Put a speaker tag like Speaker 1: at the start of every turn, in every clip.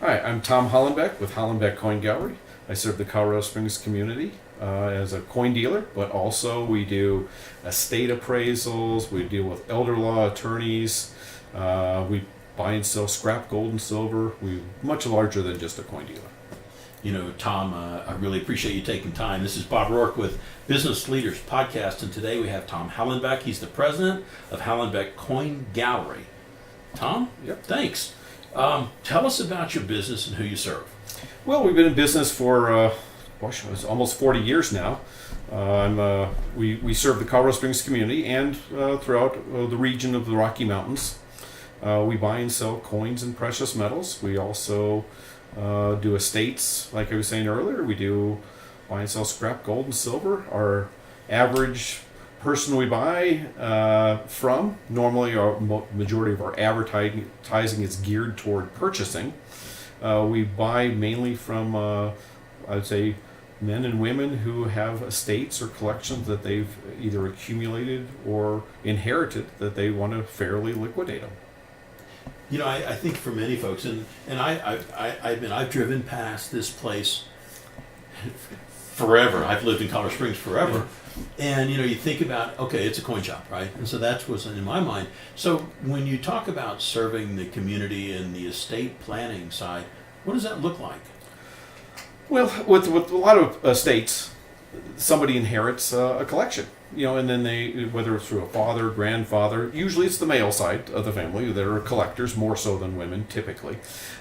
Speaker 1: Hi, I'm Tom Hallenbeck with Hallenbeck Coin Gallery. I serve the Colorado Springs community as a coin dealer, but also we do estate appraisals, we deal with elder law attorneys, we buy and sell scrap gold and silver. We're much larger than just a coin dealer.
Speaker 2: You know, Tom, I really appreciate you taking time. This is Bob Rourke with Business Leaders Podcast, and today we have Tom Hallenbeck. He's the president of Hallenbeck Coin Gallery. Tom?
Speaker 1: Yep.
Speaker 2: Thanks. Tell us about your business and who you serve.
Speaker 1: Well, we've been in business for it's almost 40 years now. We serve the Colorado Springs community and throughout the region of the Rocky Mountains. We buy and sell coins and precious metals. We also do estates, like I was saying earlier. We do buy and sell scrap gold and silver. Our average person we buy from, normally our majority of our advertising is geared toward purchasing. We buy mainly from, I'd say, men and women who have estates or collections that they've either accumulated or inherited that they want to fairly liquidate them.
Speaker 2: You know, I think for many folks, and I've driven past this place forever. I've lived in Colorado Springs forever. And, you know, you think about, okay, it's a coin shop, right? And so that's what's in my mind. So when you talk about serving the community and the estate planning side, what does that look like?
Speaker 1: Well, with a lot of estates, somebody inherits a collection, you know, and then they, whether it's through a father, grandfather, usually it's the male side of the family that are collectors more so than women typically.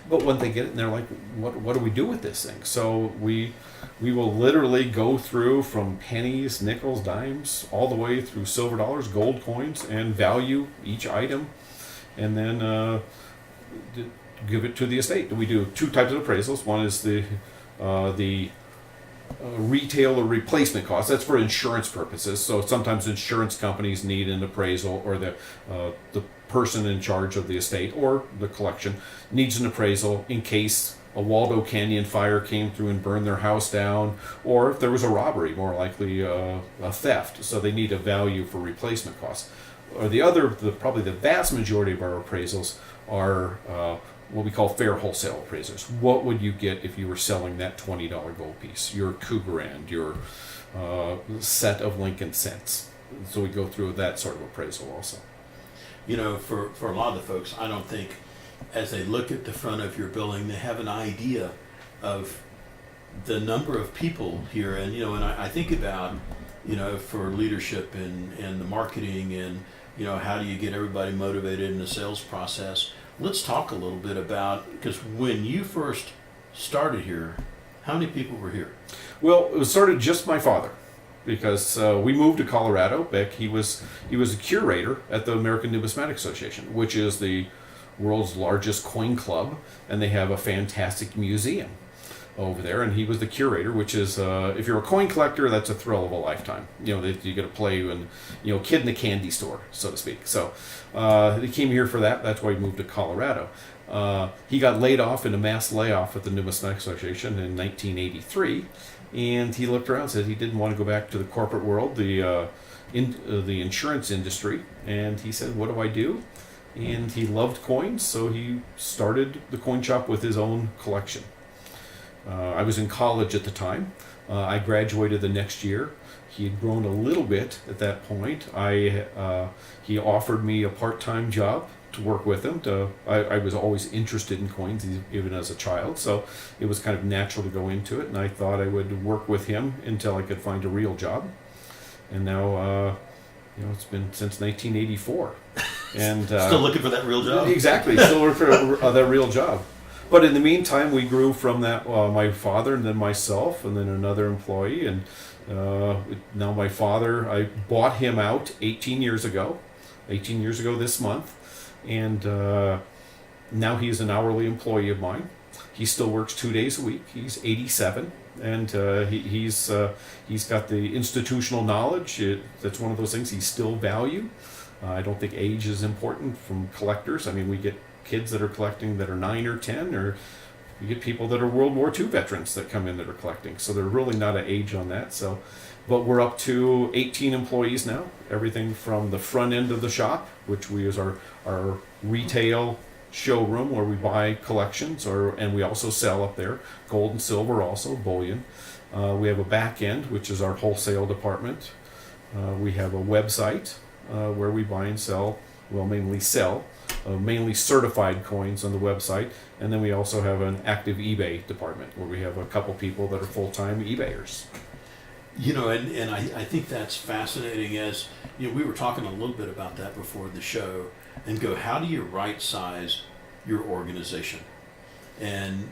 Speaker 1: But when they get it and they're like, what do we do with this thing? So we will literally go through from pennies, nickels, dimes, all the way through silver dollars, gold coins, and value each item, and then give it to the estate. We do two types of appraisals. One is the retail or replacement cost. That's for insurance purposes. So sometimes insurance companies need an appraisal, or the person in charge of the estate or the collection needs an appraisal in case a Waldo Canyon fire came through and burned their house down, or if there was a robbery, more likely a theft. So they need a value for replacement costs. Or probably the vast majority of our appraisals are what we call fair wholesale appraisers. What would you get if you were selling that $20 gold piece, your Cougarand, your set of Lincoln cents? So we go through that sort of appraisal also.
Speaker 2: You know, for a lot of the folks, I don't think as they look at the front of your building, they have an idea of the number of people here. And, you know, and I think about, you know, for leadership and the marketing and, you know, how do you get everybody motivated in the sales process? Let's talk a little bit about, because when you first started here, how many people were here?
Speaker 1: Well, it started just my father, because we moved to Colorado. Beck, he was a curator at the American Numismatic Association, which is the world's largest coin club, and they have a fantastic museum over there. And he was the curator, which is if you're a coin collector, that's a thrill of a lifetime. You know, you get to play when, you know, kid in the candy store, so to speak. So he came here for that. That's why he moved to Colorado. He got laid off in a mass layoff at the Numismatic Association in 1983, and he looked around and said he didn't want to go back to the corporate world, the insurance industry, and he said, what do I do? And he loved coins, so he started the coin shop with his own collection. I was in college at the time. I graduated the next year. He had grown a little bit at that point. He offered me a part-time job to work with him. I was always interested in coins, even as a child, so it was kind of natural to go into it, and I thought I would work with him until I could find a real job. And now, you know, it's been since 1984. And
Speaker 2: still looking for that real job?
Speaker 1: Exactly, still looking for that real job. But in the meantime, we grew from that, my father and then myself and then another employee. And now my father, I bought him out 18 years ago this month. And now he's an hourly employee of mine. He still works 2 days a week. He's 87. And he's got the institutional knowledge. That's one of those things he still value. I don't think age is important from collectors. I mean, we get kids that are collecting that are 9 or 10, or you get people that are World War II veterans that come in that are collecting. So there's really not an age on that. So, but we're up to 18 employees now. Everything from the front end of the shop, which we use our retail showroom where we buy collections, and we also sell up there gold and silver, also bullion. We have a back end, which is our wholesale department. We have a website where we buy and sell, well, mainly sell, mainly certified coins on the website. And then we also have an active eBay department where we have a couple people that are full-time eBayers.
Speaker 2: You know, and I think that's fascinating. As you know, we were talking a little bit about that before the show, and how do you right size your organization? And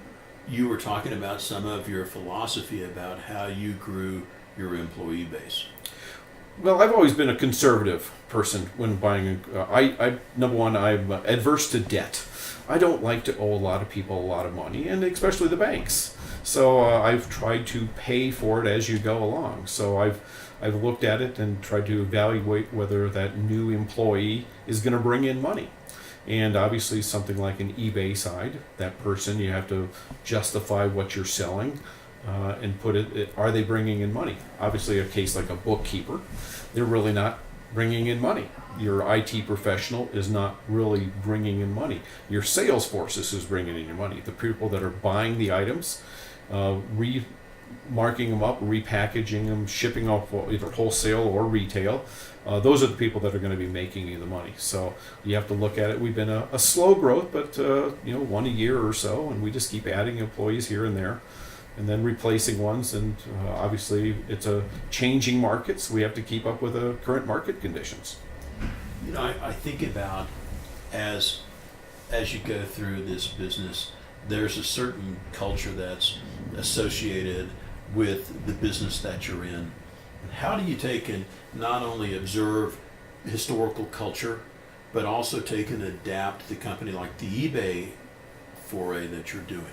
Speaker 2: you were talking about some of your philosophy about how you grew your employee base.
Speaker 1: Well, I've always been a conservative person when buying. Number one, I'm adverse to debt. I don't like to owe a lot of people a lot of money, and especially the banks. So I've tried to pay for it as you go along. So I've looked at it and tried to evaluate whether that new employee is going to bring in money. And obviously something like an eBay side, that person, you have to justify what you're selling and put it, are they bringing in money? Obviously a case like a bookkeeper, they're really not bringing in money. Your IT professional is not really bringing in money. Your sales force is who's bringing in your money. The people that are buying the items, marking them up, repackaging them, shipping off either wholesale or retail. Those are the people that are going to be making you the money. So you have to look at it. We've been a slow growth, but one a year or so, and we just keep adding employees here and there, and then replacing ones. And obviously, it's a changing market, so we have to keep up with the current market conditions.
Speaker 2: You know, I think about as you go through this business, there's a certain culture that's associated with the business that you're in. How do you take and not only observe historical culture, but also take and adapt the company like the eBay foray that you're doing?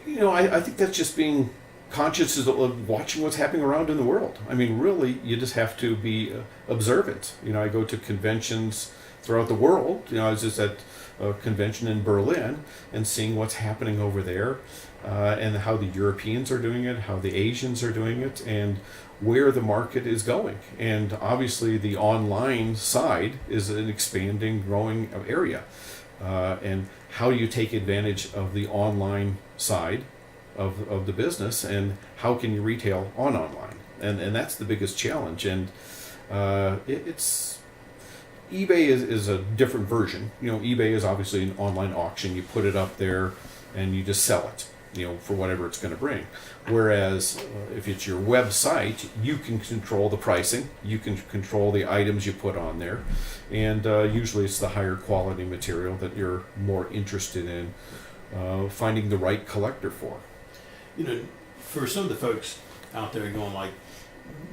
Speaker 1: You know, I think that's just being conscious of watching what's happening around in the world. I mean, really, you just have to be observant. You know, I go to conventions throughout the world. You know, I was just at a convention in Berlin and seeing what's happening over there, and how the Europeans are doing it, how the Asians are doing it, and where the market is going. And obviously the online side is an expanding, growing area. And how do you take advantage of the online side of the business, and how can you retail online? And that's the biggest challenge. And it's eBay is a different version. You know, eBay is obviously an online auction. You put it up there and you just sell it, you know, for whatever it's going to bring. Whereas if it's your website, you can control the pricing, you can control the items you put on there, and usually it's the higher quality material that you're more interested in finding the right collector for.
Speaker 2: You know, for some of the folks out there going like,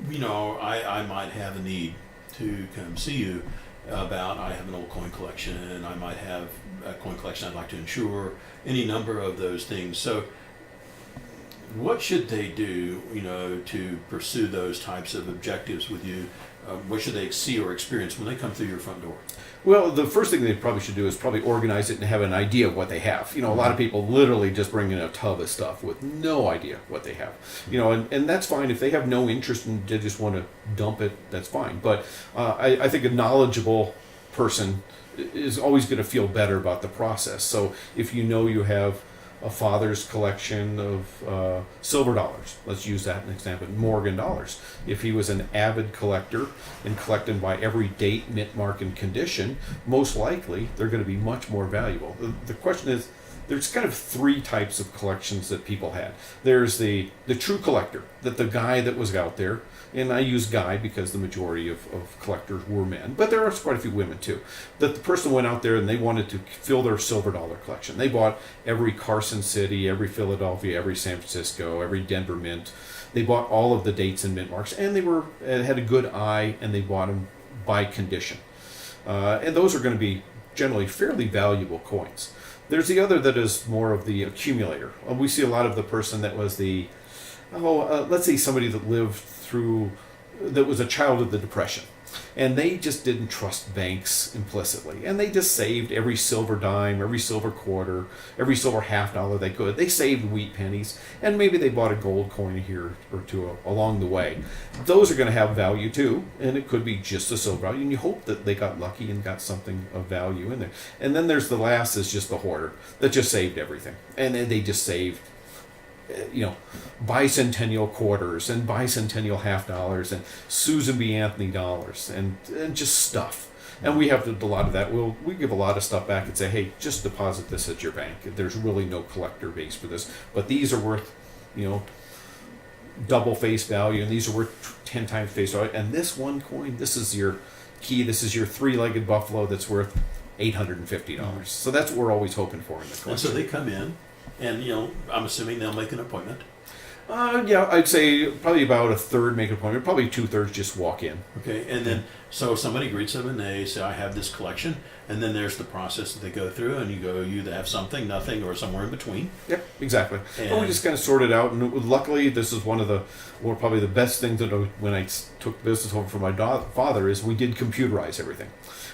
Speaker 2: you know, I might have a need to come see you about, I have an old coin collection, and I might have a coin collection I'd like to insure, any number of those things. So what should they do, you know, to pursue those types of objectives with you? What should they see or experience when they come through your front door?
Speaker 1: Well, the first thing they probably should do is probably organize it and have an idea of what they have. You know, a lot of people literally just bring in a tub of stuff with no idea what they have. You know, and that's fine. If they have no interest and they just want to dump it, that's fine. But I think a knowledgeable person is always going to feel better about the process. So if you know you have a father's collection of silver dollars, let's use that as an example, Morgan dollars. If he was an avid collector and collected by every date, mint, mark, and condition, most likely they're going to be much more valuable. The question is, there's kind of three types of collections that people had. There's the true collector, that the guy that was out there, and I use guy because the majority of collectors were men, but there are quite a few women too, that the person went out there and they wanted to fill their silver dollar collection. They bought every Carson City, every Philadelphia, every San Francisco, every Denver mint. They bought all of the dates and mint marks, and they had a good eye, and they bought them by condition. And those are going to be generally fairly valuable coins. There's the other that is more of the accumulator. We see a lot of the person that was let's say somebody that lived through, that was a child of the Depression. And they just didn't trust banks implicitly. And they just saved every silver dime, every silver quarter, every silver $half they could. They saved wheat pennies, and maybe they bought a gold coin here or two along the way. Those are going to have value too, and it could be just a silver value. And you hope that they got lucky and got something of value in there. And then there's the last is just the hoarder that just saved everything. And they just saved bicentennial quarters and bicentennial $half and Susan B. Anthony dollars and just stuff. And we have a lot of that. We give a lot of stuff back and say, hey, just deposit this at your bank. There's really no collector base for this. But these are worth, double face value, and these are worth 10 times face value. And this one coin, this is your key. This is your three-legged buffalo that's worth $850. So that's what we're always hoping for in the collection.
Speaker 2: And so they come in, and I'm assuming they'll make an appointment.
Speaker 1: Yeah, I'd say probably about a third make an appointment. Probably 2/3 just walk in.
Speaker 2: Okay, and then so somebody greets them and they say, "I have this collection," and then there's the process that they go through, and you either have something, nothing, or somewhere in between.
Speaker 1: Yep, exactly.
Speaker 2: And
Speaker 1: we just kind of sorted out, and luckily, this is probably the best things that when I took business over from my father is we did computerize everything.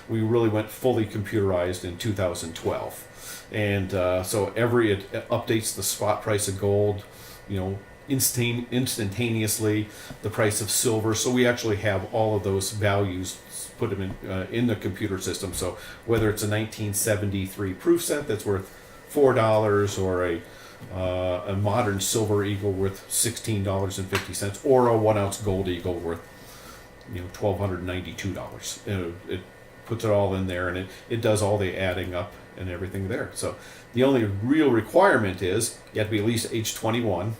Speaker 1: We really went fully computerized in 2012. And so it updates the spot price of gold, instantaneously, the price of silver. So we actually have all of those values, put them in the computer system. So whether it's a 1973 proof set that's worth $4, or a modern silver eagle worth $16.50, or a 1 ounce gold eagle worth $1,292. It puts it all in there, and it does all the adding up and everything there. So the only real requirement is you have to be at least age 21,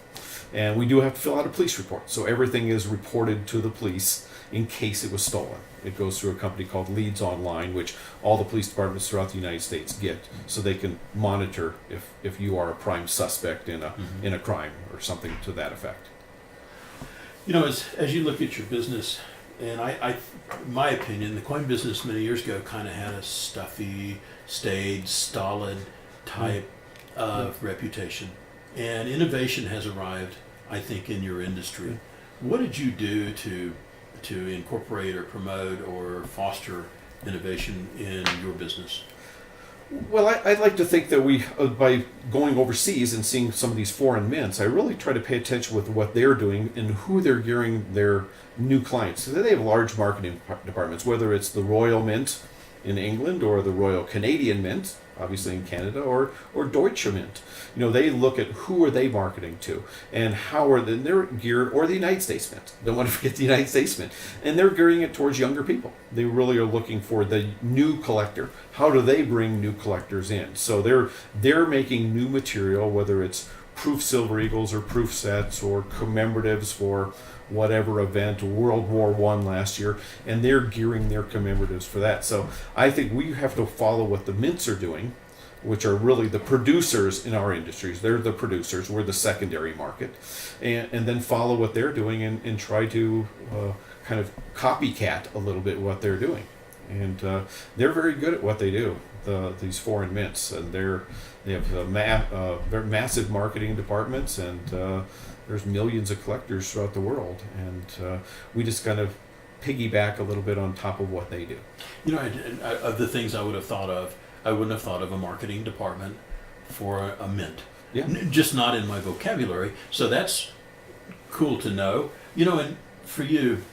Speaker 1: and we do have to fill out a police report. So everything is reported to the police in case it was stolen. It goes through a company called Leads Online, which all the police departments throughout the United States get, so they can monitor if you are a prime suspect in a crime or something to that effect.
Speaker 2: As you look at your business, and my opinion, the coin business many years ago kind of had a stuffy, staid, stolid type of reputation. And innovation has arrived, I think, in your industry. What did you do to incorporate or promote or foster innovation in your business?
Speaker 1: Well, I'd like to think that we, by going overseas and seeing some of these foreign mints, I really try to pay attention with what they're doing and who they're gearing their new clients. So they have large marketing departments, whether it's the Royal Mint in England or the Royal Canadian Mint, obviously in Canada, or Deutsche Mint. They look at who are they marketing to and how are they're geared, or the United States Mint. Don't want to forget the United States Mint. And they're gearing it towards younger people. They really are looking for the new collector. How do they bring new collectors in? So they're making new material, whether it's proof silver eagles or proof sets or commemoratives for whatever event, World War I last year, and they're gearing their commemoratives for that. So I think we have to follow what the mints are doing, which are really the producers in our industries. They're the producers, we're the secondary market, and then follow what they're doing and try to kind of copycat a little bit what they're doing. And they're very good at what they do, these foreign mints, and they have very massive marketing departments, and there's millions of collectors throughout the world, and we just kind of piggyback a little bit on top of what they do.
Speaker 2: Of the things I would have thought of, I wouldn't have thought of a marketing department for a mint.
Speaker 1: Yeah.
Speaker 2: Just not in my vocabulary. So that's cool to know. And for you,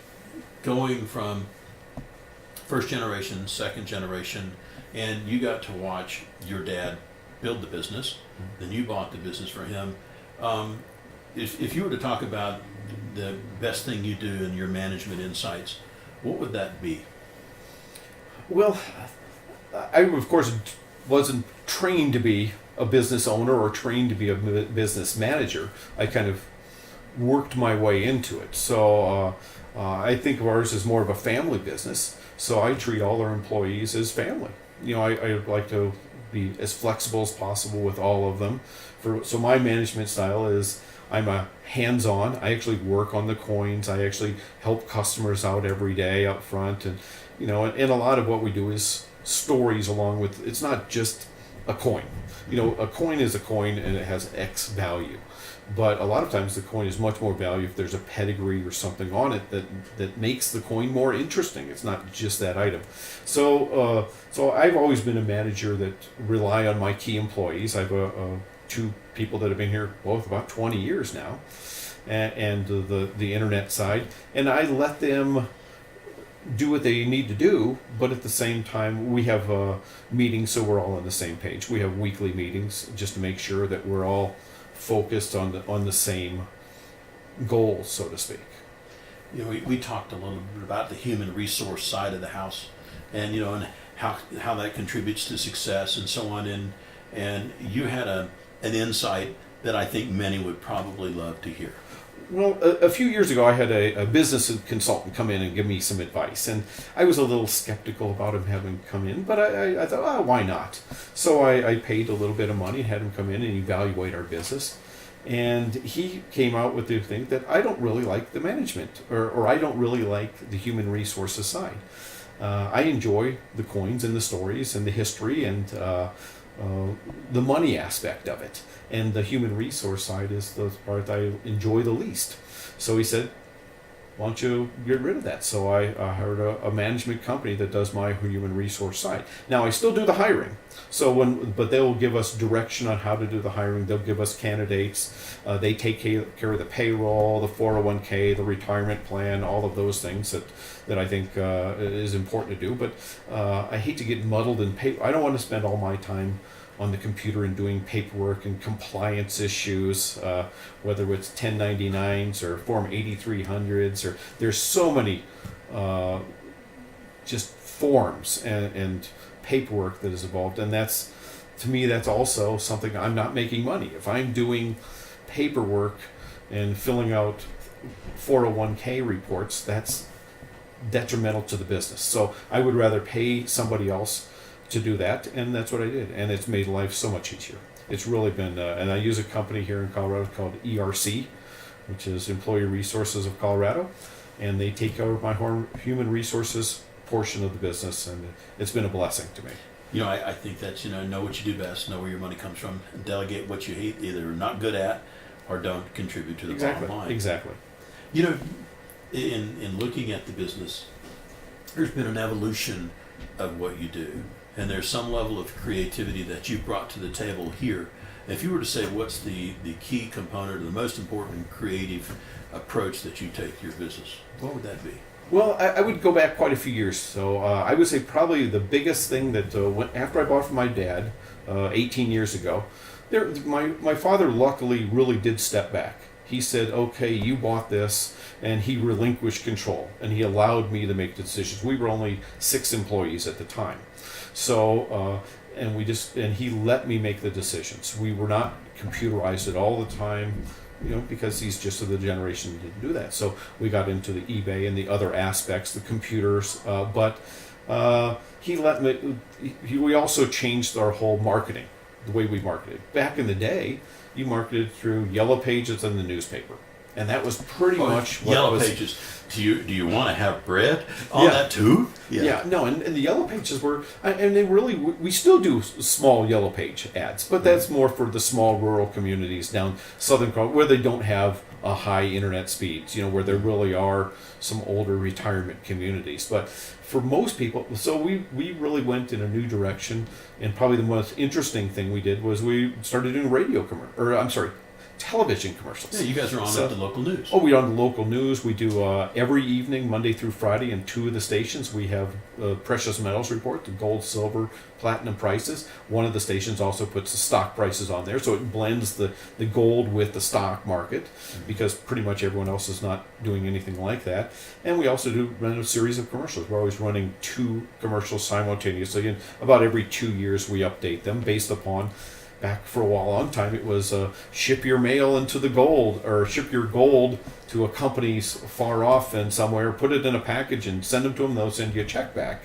Speaker 2: going from first generation, second generation, and you got to watch your dad build the business, then you bought the business for him. If you were to talk about the best thing you do in your management insights, what would that be?
Speaker 1: Well, I, of course, wasn't trained to be a business owner or trained to be a business manager. I kind of worked my way into it. So I think of ours as more of a family business. So I treat all our employees as family. I like to be as flexible as possible with all of them. So my management style is I'm a hands-on. I actually work on the coins. I actually help customers out every day up front. And a lot of what we do is stories along with, it's not just a coin. A coin is a coin and it has X value. But a lot of times the coin is much more value if there's a pedigree or something on it that makes the coin more interesting. It's not just that item. So I've always been a manager that rely on my key employees. I've two people that have been here both about 20 years now, and the internet side, and I let them do what they need to do, but at the same time we have meetings so we're all on the same page. We have weekly meetings just to make sure that we're all focused on the same goals, so to speak.
Speaker 2: We talked a little bit about the human resource side of the house, and and how that contributes to success and so on. And you had an insight that I think many would probably love to hear.
Speaker 1: Well, a few years ago, I had a business consultant come in and give me some advice, and I was a little skeptical about him having come in, but I thought, why not? So I paid a little bit of money and had him come in and evaluate our business, and he came out with the thing that I don't really like the management, or I don't really like the human resources side. I enjoy the coins and the stories and the history and the money aspect of it. And the human resource side is the part I enjoy the least. So he said, why don't you get rid of that? So I hired a management company that does my human resource side. Now I still do the hiring. But they will give us direction on how to do the hiring. They'll give us candidates. They take care of the payroll, the 401k, the retirement plan, all of those things that I think is important to do. But I hate to get muddled in paper. I don't want to spend all my time on the computer and doing paperwork and compliance issues, whether it's 1099s or Form 8300s, or there's so many just forms and paperwork that is involved. And that's, to me, that's also something. I'm not making money. If I'm doing paperwork and filling out 401k reports, that's detrimental to the business. So I would rather pay somebody else to do that, and that's what I did, and it's made life so much easier. It's really been, and I use a company here in Colorado called ERC, which is Employee Resources of Colorado, and they take care of my human resources portion of the business, and it's been a blessing to me.
Speaker 2: I think that's, know what you do best, know where your money comes from, and delegate what you hate, either not good at or don't contribute to the bottom line.
Speaker 1: Exactly.
Speaker 2: In looking at the business, there's been an evolution of what you do. And there's some level of creativity that you've brought to the table here. If you were to say what's the key component or the most important creative approach that you take to your business, what would that be?
Speaker 1: Well, I would go back quite a few years. So I would say probably the biggest thing that after I bought from my dad 18 years ago, my father luckily really did step back. He said, okay, you bought this, and he relinquished control, and he allowed me to make the decisions. We were only 6 employees at the time. So, and he let me make the decisions. We were not computerized at all the time, because he's just of the generation that didn't do that. So we got into the eBay and the other aspects, the computers, but he let me. We also changed our whole marketing, the way we marketed. Back in the day, you marketed through yellow pages in the newspaper. And that was pretty much what
Speaker 2: Yellow Pages. Do you want to have bread on that too?
Speaker 1: Yeah. No, and the Yellow Pages were, and they really, we still do small Yellow Page ads, but that's more for the small rural communities down Southern Colorado where they don't have a high internet speeds, where there really are some older retirement communities. But for most people, so we really went in a new direction, and probably the most interesting thing we did was we started doing television commercials.
Speaker 2: Yeah, you guys are on the local news.
Speaker 1: Oh, we're on the local news. We do every evening, Monday through Friday, in 2 of the stations. We have precious metals report, the gold, silver, platinum prices. One of the stations also puts the stock prices on there, so it blends the gold with the stock market, because pretty much everyone else is not doing anything like that. And we also run a series of commercials. We're always running 2 commercials simultaneously, and about every 2 years we update them based upon. Back for a long time, it was ship your mail into the gold, or ship your gold to a company far off and somewhere, put it in a package and send them to them. They'll send you a check back.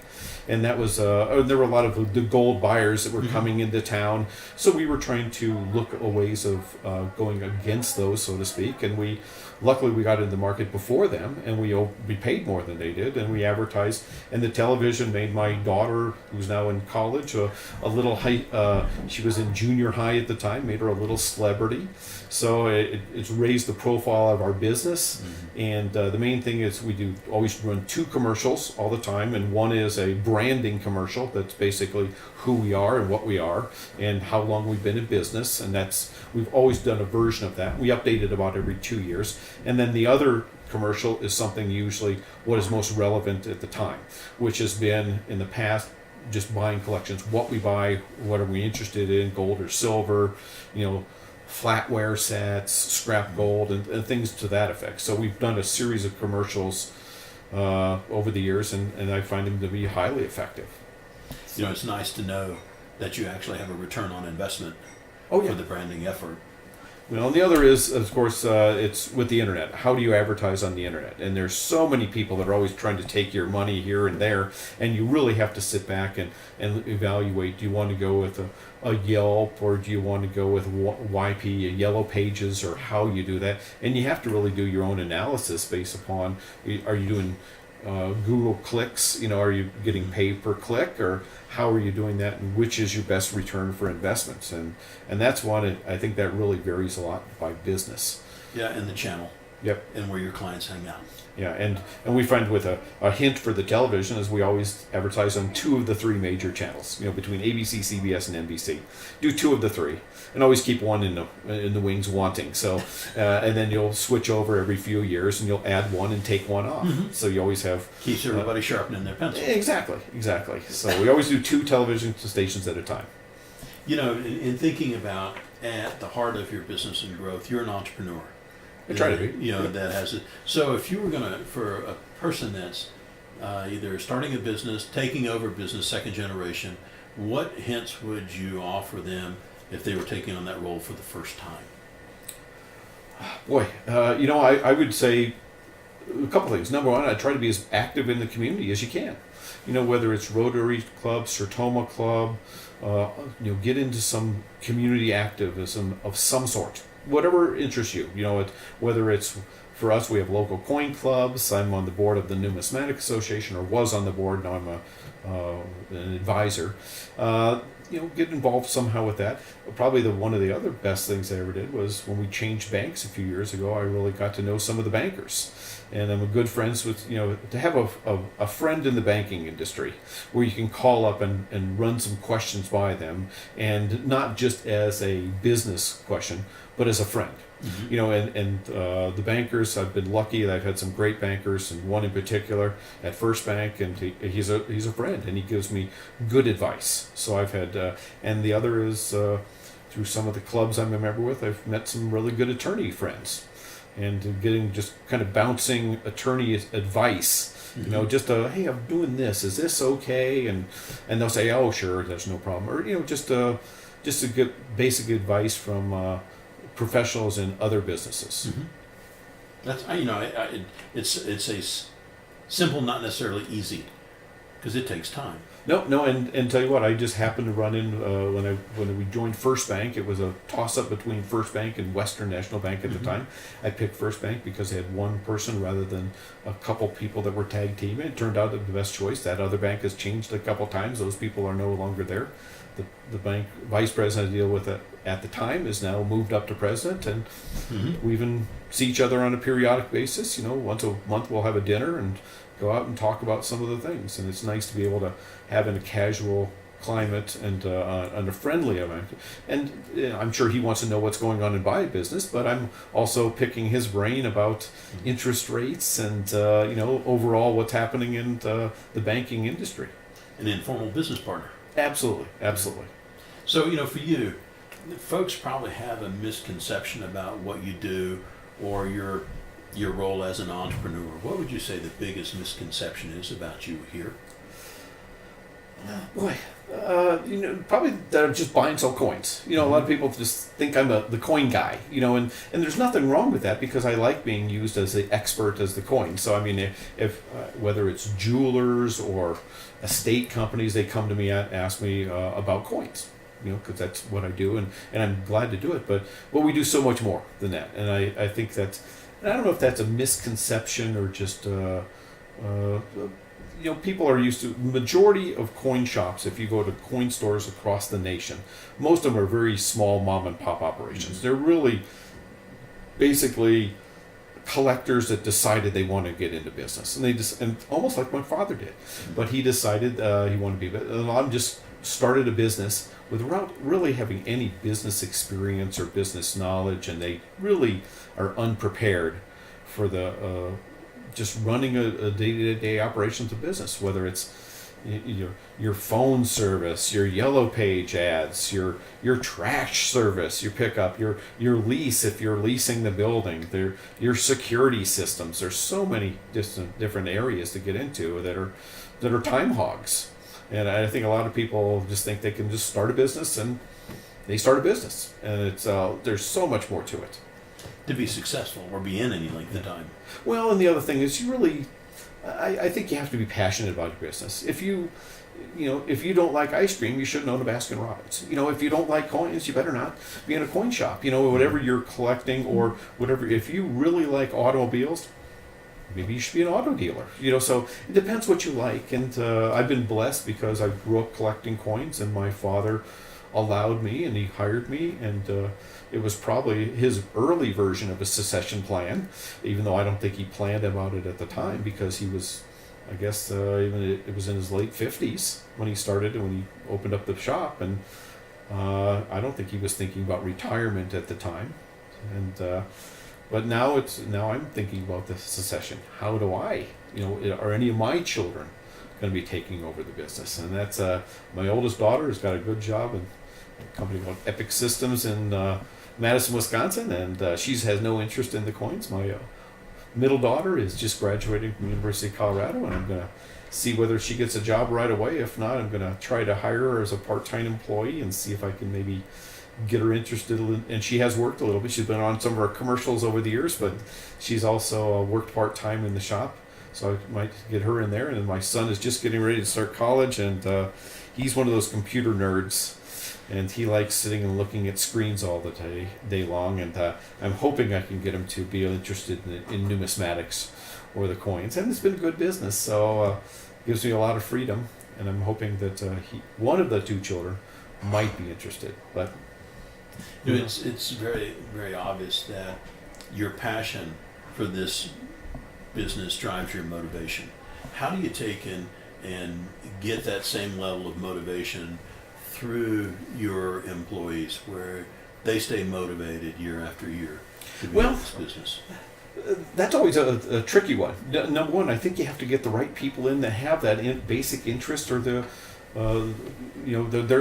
Speaker 1: and that was there were a lot of the gold buyers that were coming into town. So we were trying to look at ways of going against those, so to speak, and luckily we got into the market before them, and we paid more than they did, and we advertised. And the television made my daughter, who's now in college, a little high. She was in junior high at the time, made her a little celebrity. So it's raised the profile of our business. And the main thing is we always run 2 commercials all the time, and one is a branding commercial that's basically who we are and what we are and how long we've been in business, and we've always done a version of that. We update it about every 2 years. And then the other commercial is something usually what is most relevant at the time, which has been in the past just buying collections, what we buy, what are we interested in, gold or silver, flatware sets, scrap gold, and things to that effect. So we've done a series of commercials over the years, and I find them to be highly effective.
Speaker 2: It's nice to know that you actually have a return on investment for the branding effort.
Speaker 1: Well, and the other is, of course, it's with the internet. How do you advertise on the internet? And there's so many people that are always trying to take your money here and there, and you really have to sit back and evaluate. Do you want to go with a Yelp, or do you want to go with YP, Yellow Pages, or how you do that? And you have to really do your own analysis based upon, are you doing Google clicks, are you getting paid per click, or how are you doing that, and which is your best return for investments? And that's one, I think that really varies a lot by business.
Speaker 2: Yeah, and the channel.
Speaker 1: Yep.
Speaker 2: And where your clients hang out.
Speaker 1: Yeah, and we find with a hint for the television is we always advertise on 2 of the 3 major channels, between ABC, CBS, and NBC. Do 2 of the 3, and always keep one in the wings wanting. So, and then you'll switch over every few years, and you'll add one and take one off. So you always have
Speaker 2: keeps everybody sharpening their pencil.
Speaker 1: Exactly. So we always do 2 television stations at a time.
Speaker 2: In thinking about at the heart of your business and growth, you're an entrepreneur.
Speaker 1: I try to be.
Speaker 2: That has it. So if you were for a person that's either starting a business, taking over business, second generation, what hints would you offer them if they were taking on that role for the first time?
Speaker 1: Boy, I would say a couple things. Number one, I try to be as active in the community as you can. Whether it's Rotary Club, Sertoma Club, get into some community activism of some sort. Whatever interests you, whether it's, for us, we have local coin clubs. I'm on the board of the Numismatic Association, or was on the board. Now I'm an advisor. Get involved somehow with that. Probably one of the other best things I ever did was when we changed banks a few years ago. I really got to know some of the bankers, and I'm a good friends with, to have a friend in the banking industry where you can call up and run some questions by them, and not just as a business question, but as a friend. The bankers, I've been lucky that I've had some great bankers, and one in particular at First Bank, and he's a friend, and he gives me good advice. So I've had, and the other is through some of the clubs I'm a member with, I've met some really good attorney friends, and getting just kind of bouncing attorney advice. Just hey, I'm doing this. Is this okay? And they'll say, oh, sure, there's no problem, or just to get basic advice from professionals in other businesses.
Speaker 2: That's it's a simple, not necessarily easy, because it takes time.
Speaker 1: No, and tell you what, I just happened to run in when we joined First Bank. It was a toss-up between First Bank and Western National Bank at the time. I picked First Bank because they had one person rather than a couple people that were tag teaming. It turned out the best choice. That other bank has changed a couple times. Those people are no longer there. The bank vice president I deal with at the time is now moved up to president, and we even see each other on a periodic basis. Once a month we'll have a dinner and go out and talk about some of the things, and it's nice to be able to have in a casual climate and a friendly event. And I'm sure he wants to know what's going on in my business, but I'm also picking his brain about interest rates and overall what's happening in the banking industry.
Speaker 2: An informal business partner.
Speaker 1: Absolutely.
Speaker 2: So, for you, folks probably have a misconception about what you do or your role as an entrepreneur. What would you say the biggest misconception is about you here?
Speaker 1: Boy, probably that I'm just buy and sell coins. A lot of people just think I'm the coin guy, and there's nothing wrong with that because I like being used as the expert as the coin. So I mean, if whether it's jewelers or estate companies, they come to me and ask me about coins, because that's what I do, and I'm glad to do it. But we do so much more than that, and I think that's, and I don't know if that's a misconception or just people are used to, majority of coin shops, if you go to coin stores across the nation, most of them are very small mom and pop operations.
Speaker 2: Mm-hmm.
Speaker 1: They're really basically collectors that decided they want to get into business, and and almost like my father did, but he decided he wanted to be, and a lot of them just started a business without really having any business experience or business knowledge, and they really are unprepared for the just running a day-to-day operations of business, whether it's your phone service, your yellow page ads, your trash service, your pickup, your lease if you're leasing the building, your security systems. There's so many different areas to get into that are time hogs, and I think a lot of people just think they can just start a business, and they start a business, and it's there's so much more to it.
Speaker 2: To be successful or be in any length of time.
Speaker 1: Well, and the other thing is I think you have to be passionate about your business. If you don't like ice cream, you shouldn't own a Baskin Robbins. If you don't like coins, you better not be in a coin shop. Whatever you're collecting or whatever. If you really like automobiles, maybe you should be an auto dealer. So it depends what you like. And I've been blessed because I grew up collecting coins, and my father allowed me, and he hired me, and it was probably his early version of a succession plan, even though I don't think he planned about it at the time, because he was, I guess, even it was in his late 50s when he started and when he opened up the shop, and I don't think he was thinking about retirement at the time. And but now I'm thinking about the succession. How do I, are any of my children going to be taking over the business? And that's my oldest daughter has got a good job in a company called Epic Systems in Madison, Wisconsin, and she has no interest in the coins. My middle daughter is just graduating from the University of Colorado, and I'm going to see whether she gets a job right away. If not, I'm going to try to hire her as a part-time employee and see if I can maybe get her interested in, and she has worked a little bit. She's been on some of our commercials over the years, but she's also worked part-time in the shop, so I might get her in there. And then my son is just getting ready to start college, and he's one of those computer nerds, and he likes sitting and looking at screens all the day long, and I'm hoping I can get him to be interested in numismatics or the coins, and it's been good business, so gives me a lot of freedom, and I'm hoping that one of the two children might be interested. But
Speaker 2: it's very, very obvious that your passion for this business drives your motivation. How do you take and get that same level of motivation through your employees, where they stay motivated year after year to be in this business?
Speaker 1: That's always a tricky one. Number one, I think you have to get the right people in that have that basic interest or their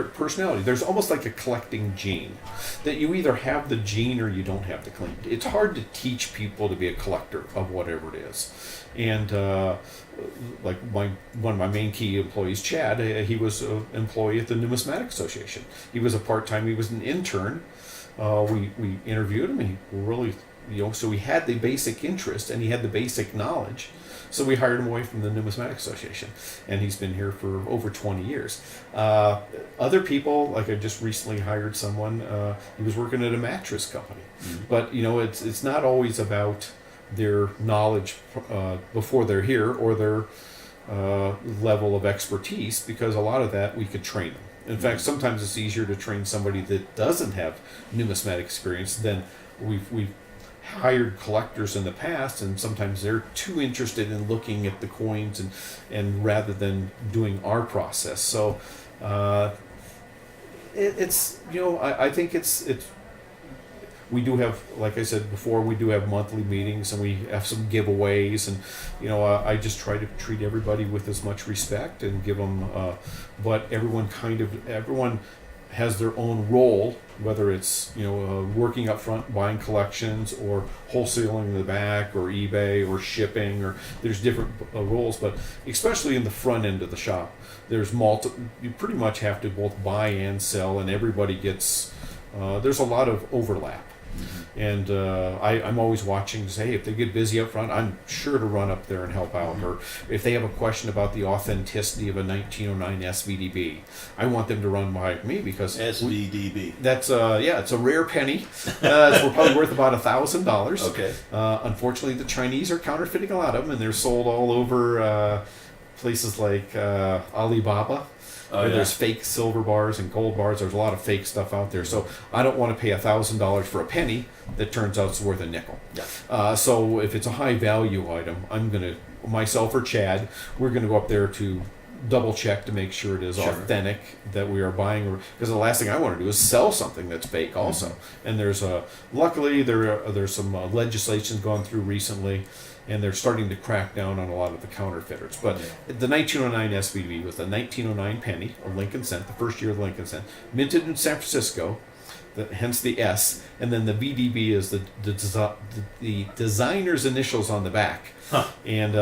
Speaker 1: personality. There's almost like a collecting gene, that you either have the gene or you don't have the gene. It's hard to teach people to be a collector of whatever it is. And like one of my main key employees, Chad, he was an employee at the Numismatic Association. He was a part-time, he was an intern. We interviewed him, and he really, so he had the basic interest and he had the basic knowledge. So we hired him away from the Numismatic Association, and he's been here for over 20 years. Other people, like I just recently hired someone, he was working at a mattress company. Mm-hmm. But, it's not always about their knowledge before they're here or their level of expertise, because a lot of that we could train them. In fact, sometimes it's easier to train somebody that doesn't have numismatic experience than we've hired collectors in the past, and sometimes they're too interested in looking at the coins and rather than doing our process. So it's I think it's we do have, like I said before, we do have monthly meetings, and we have some giveaways, and I just try to treat everybody with as much respect and give them but everyone has their own role, whether it's working up front, buying collections, or wholesaling in the back, or eBay, or shipping, or there's different roles. But especially in the front end of the shop, there's you pretty much have to both buy and sell, and everybody gets. There's a lot of overlap. And I'm always watching to say, hey, if they get busy up front, I'm sure to run up there and help out. Or if they have a question about the authenticity of a 1909 SVDB, I want them to run by me because
Speaker 2: SVDB.
Speaker 1: That's it's a rare penny. We're probably worth about $1,000.
Speaker 2: Okay.
Speaker 1: Unfortunately, the Chinese are counterfeiting a lot of them, and they're sold all over places like Alibaba. There's fake silver bars and gold bars. There's a lot of fake stuff out there. So I don't want to pay $1,000 for a penny that turns out it's worth a nickel.
Speaker 2: Yeah.
Speaker 1: So if it's a high value item, myself or Chad, we're going to go up there to double check to make sure it is authentic that we are buying. Because the last thing I want to do is sell something that's fake also. And there's luckily there's some legislation gone through recently, and they're starting to crack down on a lot of the counterfeiters. But the 1909 SVB was the 1909 penny, or Lincoln cent, the first year of the Lincoln cent, minted in San Francisco, hence the S, and then the VDB is the designer's initials on the back. And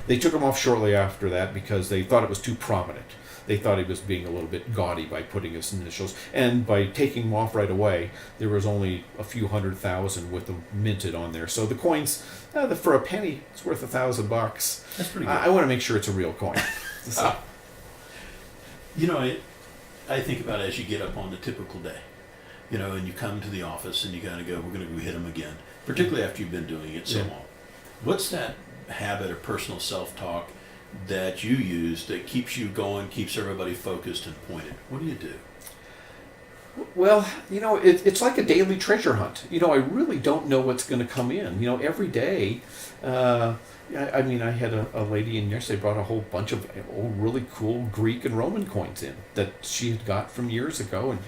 Speaker 1: they took them off shortly after that because they thought it was too prominent. They thought he was being a little bit gaudy by putting his initials, and by taking them off right away, there was only a few 100,000 with them minted on there. So the coins, for a penny, it's worth $1,000.
Speaker 2: That's pretty good.
Speaker 1: I want to make sure it's a real coin. So.
Speaker 2: I think about it as you get up on the typical day, and you come to the office and you kind of go, we're going to go hit them again, particularly after you've been doing it so long. What's that habit or personal self-talk that you use that keeps you going, keeps everybody focused and pointed? What do you do?
Speaker 1: Well, it's like a daily treasure hunt. I really don't know what's going to come in. Every day, I had a lady in yesterday brought a whole bunch of old, really cool Greek and Roman coins in that she had got from years ago. And,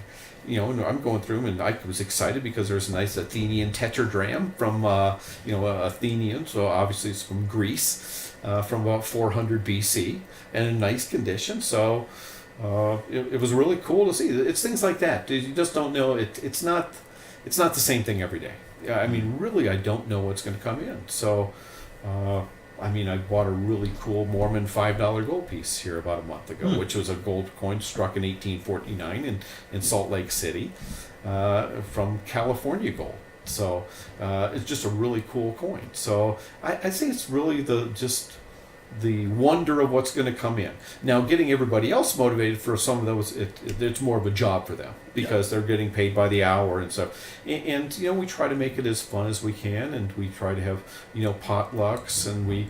Speaker 1: and I'm going through them, and I was excited because there's a nice Athenian tetradrachm from, Athenian, so obviously it's from Greece. From about 400 BC, and in nice condition. So it was really cool to see. It's things like that. You just don't know. It's not the same thing every day. Really, I don't know what's going to come in. So, I bought a really cool Mormon $5 gold piece here about a month ago, which was a gold coin struck in 1849 in Salt Lake City from California Gold. So it's just a really cool coin. So I say it's really the wonder of what's going to come in. Now, getting everybody else motivated for some of those, it's more of a job for them because they're getting paid by the hour and stuff. And we try to make it as fun as we can, and we try to have potlucks, and we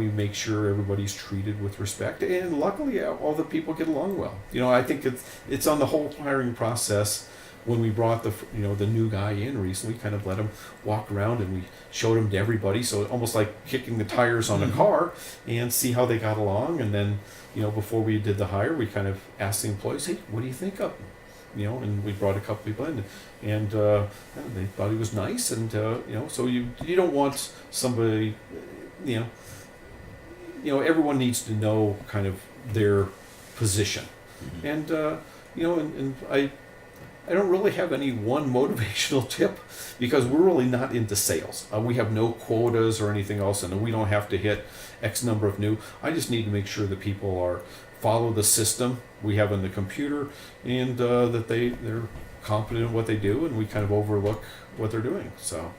Speaker 1: make sure everybody's treated with respect. And luckily, all the people get along well. I think it's on the whole hiring process. When we brought the new guy in recently, kind of let him walk around, and we showed him to everybody. So almost like kicking the tires on a car, and see how they got along. And then, before we did the hire, we kind of asked the employees, hey, what do you think of him? And we brought a couple people in, and they thought he was nice. And, so you don't want somebody, everyone needs to know kind of their position. And, and I don't really have any one motivational tip because we're really not into sales. We have no quotas or anything else, and we don't have to hit X number of new. I just need to make sure that people follow the system we have in the computer, and that they're competent in what they do, and we kind of overlook what they're doing. So,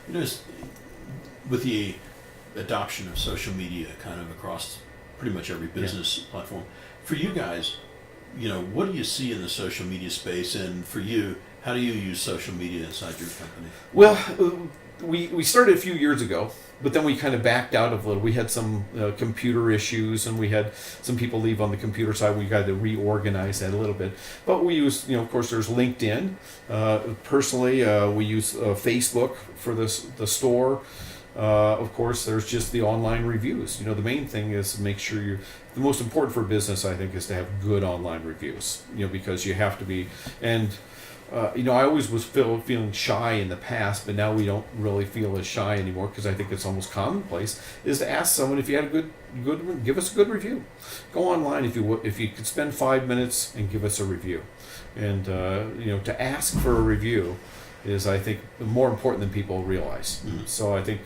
Speaker 2: with the adoption of social media kind of across pretty much every business platform, for you guys, what do you see in the social media space? And for you, how do you use social media inside your company?
Speaker 1: Well, we started a few years ago, but then we kind of backed out of a little. We had some computer issues, and we had some people leave on the computer side. We got to reorganize that a little bit. But we use, of course, there's LinkedIn. Personally, we use Facebook for the store. Of course, there's just the online reviews. The main thing is to make sure the most important for business, I think, is to have good online reviews. Because you have to be, and I always was feeling shy in the past, but now we don't really feel as shy anymore because I think it's almost commonplace. Is to ask someone if you had a good one, give us a good review. Go online if you could spend 5 minutes and give us a review, and to ask for a review is, I think, more important than people realize.
Speaker 2: Mm-hmm.
Speaker 1: So I think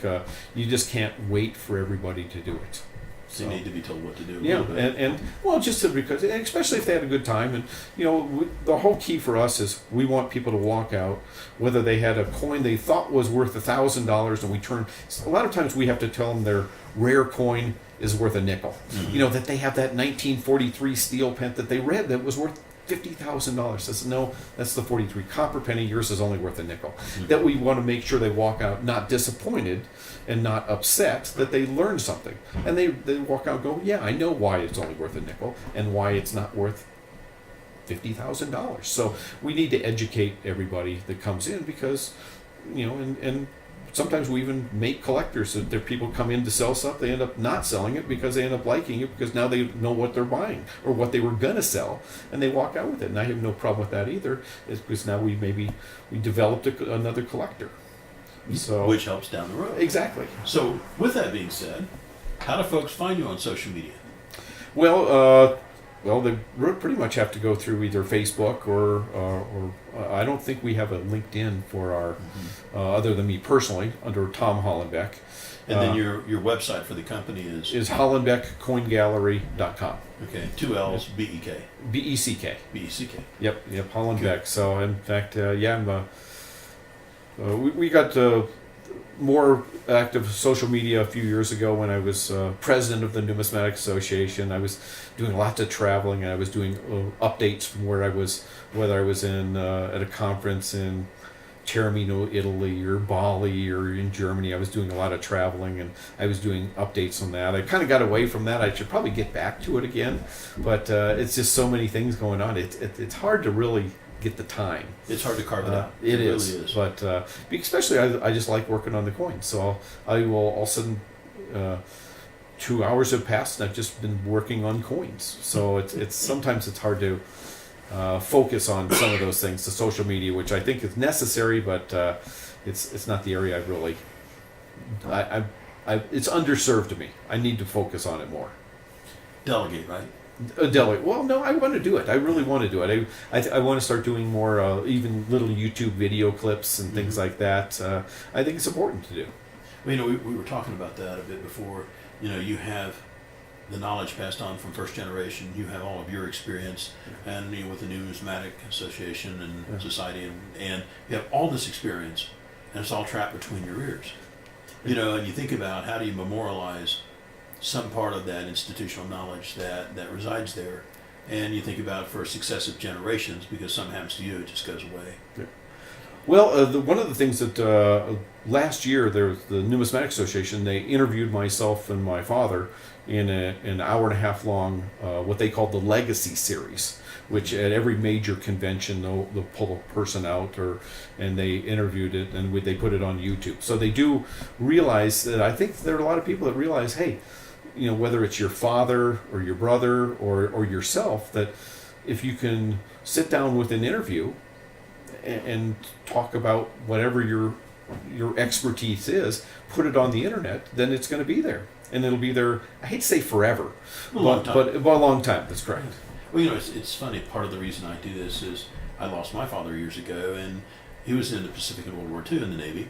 Speaker 1: you just can't wait for everybody to do it.
Speaker 2: So you need to be told what to do.
Speaker 1: Yeah, and well, just because, and especially if they had a good time, and the whole key for us is we want people to walk out, whether they had a coin they thought was worth $1,000, and we turn. A lot of times we have to tell them their rare coin is worth a nickel.
Speaker 2: Mm-hmm.
Speaker 1: That they have that 1943 steel pen that they read that was worth $50,000. Says no, that's the 43 copper penny. Yours is only worth a nickel.
Speaker 2: Mm-hmm.
Speaker 1: That we want to make sure they walk out not disappointed and not upset, that they learned something, and they walk out and go, yeah, I know why it's only worth a nickel and why it's not worth $50,000. So we need to educate everybody that comes in, because and sometimes we even make collectors that there people come in to sell stuff, they end up not selling it because they end up liking it because now they know what they're buying or what they were gonna sell, and they walk out with it. And I have no problem with that either, is because now we developed another collector. So
Speaker 2: which helps down the road.
Speaker 1: Exactly.
Speaker 2: So with that being said, how do folks find you on social media?
Speaker 1: Well, they pretty much have to go through either Facebook or I don't think we have a LinkedIn for our, other than me personally, under Tom Hallenbeck.
Speaker 2: And then your website for the company is
Speaker 1: HallenbeckCoinGallery.com.
Speaker 2: Okay, 2 L's, B-E-K.
Speaker 1: B-E-C-K.
Speaker 2: B-E-C-K.
Speaker 1: Yep, Hallenbeck. Good. So in fact, we got more active social media a few years ago when I was president of the Numismatic Association. I was doing lots of traveling, and I was doing updates from where I was, whether I was in at a conference in Taormino, Italy, or Bali, or in Germany. I was doing a lot of traveling, and I was doing updates on that. I kind of got away from that. I should probably get back to it again, but it's just so many things going on. It's hard to really get the time.
Speaker 2: It's hard to carve it out.
Speaker 1: It is.
Speaker 2: Really is.
Speaker 1: But especially I just like working on the coins. So I will all of a sudden 2 hours have passed and I've just been working on coins. So it's sometimes it's hard to focus on some of those things, the social media, which I think is necessary, but it's not the area I really. It's underserved to me. I need to focus on it more.
Speaker 2: Delegate, right?
Speaker 1: Delegate. Well, no, I want to do it. I really want to do it. I want to start doing more, even little YouTube video clips and things like that. I think it's important to do.
Speaker 2: Well, we were talking about that a bit before. You have the knowledge passed on from first generation. You have all of your experience, and with the Numismatic Association and Society, and you have all this experience, and it's all trapped between your ears. And you think about how do you memorialize some part of that institutional knowledge that resides there, and you think about it for successive generations, because something happens to you, it just goes away.
Speaker 1: Yeah. Well, one of the things that last year, there was the Numismatic Association, they interviewed myself and my father in an hour and a half long, what they called the Legacy Series, which at every major convention they'll pull a person out, and they interviewed it, and they put it on YouTube. So they do realize that, I think there are a lot of people that realize, hey, whether it's your father or your brother or yourself, that if you can sit down with an interview and talk about whatever your expertise is, put it on the internet, then it's going to be there, and it'll be there. I hate to say forever, but a long time. That's correct.
Speaker 2: Well, it's funny. Part of the reason I do this is I lost my father years ago, and he was in the Pacific in World War II in the Navy.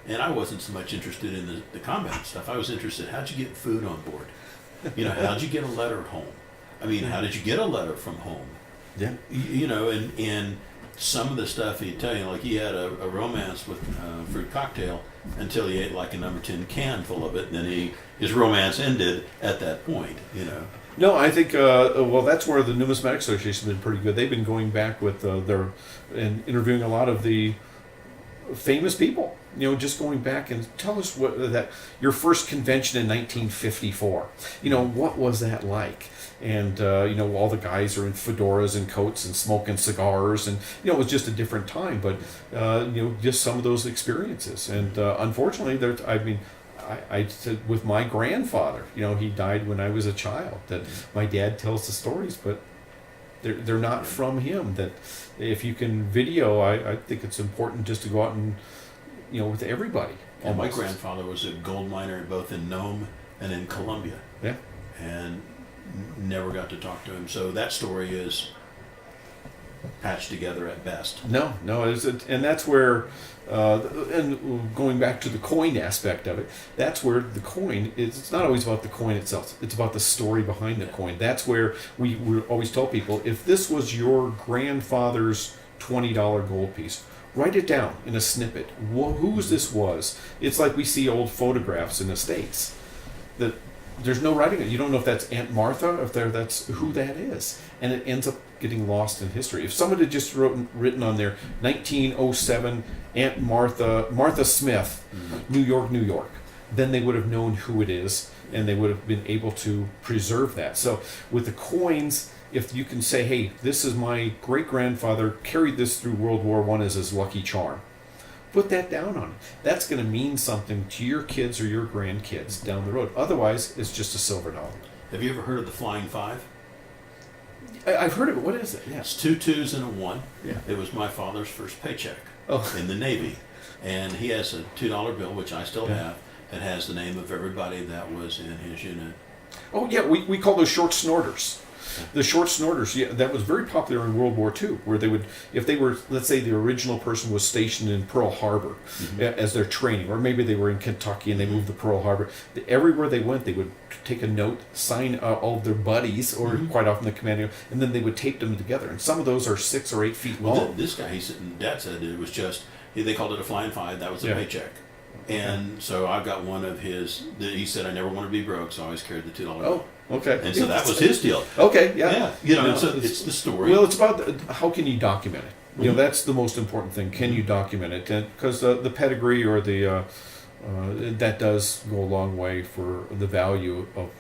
Speaker 2: And I wasn't so much interested in the combat stuff. I was interested, how'd you get food on board? How'd you get a letter home? I mean, how did you get a letter from home?
Speaker 1: Yeah.
Speaker 2: And some of the stuff he'd tell you, like he had a romance with fruit cocktail until he ate like a number 10 can full of it, and then his romance ended at that point,
Speaker 1: No, I think, that's where the Numismatic Association has been pretty good. They've been going back with and interviewing a lot of the famous people, just going back and tell us that your first convention in 1954, what was that like? And, all the guys are in fedoras and coats and smoking cigars, and, it was just a different time, but, just some of those experiences. And, unfortunately, I said with my grandfather, he died when I was a child, that my dad tells the stories, but they're not from him. That if you can video, I think it's important just to go out and, with everybody.
Speaker 2: And my
Speaker 1: almost.
Speaker 2: grandfather was a gold miner both in Nome and in Colombia,
Speaker 1: Yeah.
Speaker 2: and never got to talk to him. So that story is patched together at best.
Speaker 1: No, and that's where, and going back to the coin aspect of it, that's where the coin is. It's not always about the coin itself. It's about the story behind the coin. That's where we always tell people, if this was your grandfather's $20 gold piece, write it down in a snippet. Whose this was. It's like we see old photographs in the States that there's no writing it. You don't know if that's Aunt Martha, if that's who that is, and it ends up getting lost in history. If someone had just written on there 1907 Aunt Martha Smith, New York, then they would have known who it is, and they would have been able to preserve that. So with the coins, if you can say, hey, this is my great grandfather carried this through World War I as his lucky charm, put that down on it. That's going to mean something to your kids or your grandkids down the road. Otherwise, it's just a silver dollar.
Speaker 2: Have you ever heard of the Flying Five?
Speaker 1: I've heard of it. What is it?
Speaker 2: It's 2 2s and a 1.
Speaker 1: Yeah.
Speaker 2: It was my father's first paycheck
Speaker 1: Oh.
Speaker 2: in the Navy. And he has a $2 bill, which I still
Speaker 1: Yeah.
Speaker 2: have, that has the name of everybody that was in his unit.
Speaker 1: Oh, yeah, we call those short snorters. The short snorters, yeah, that was very popular in World War II, where they would, if they were, let's say the original person was stationed in Pearl Harbor as their training, or maybe they were in Kentucky and they moved to Pearl Harbor, everywhere they went, they would take a note, sign all of their buddies, or quite often the commander, and then they would tape them together. And some of those are 6 or 8 feet long.
Speaker 2: Well, this guy, Dad said it was just, they called it a Flying Five, that was a
Speaker 1: Yeah.
Speaker 2: paycheck. And so I've got one of his, he said, I never want to be broke, so I always carried the $2 bill.
Speaker 1: Oh, okay.
Speaker 2: And so that was his deal.
Speaker 1: Okay, yeah.
Speaker 2: Yeah, it's the story.
Speaker 1: Well, it's about how can you document it. That's the most important thing. Can you document it? Because the pedigree or the that does go a long way for the value of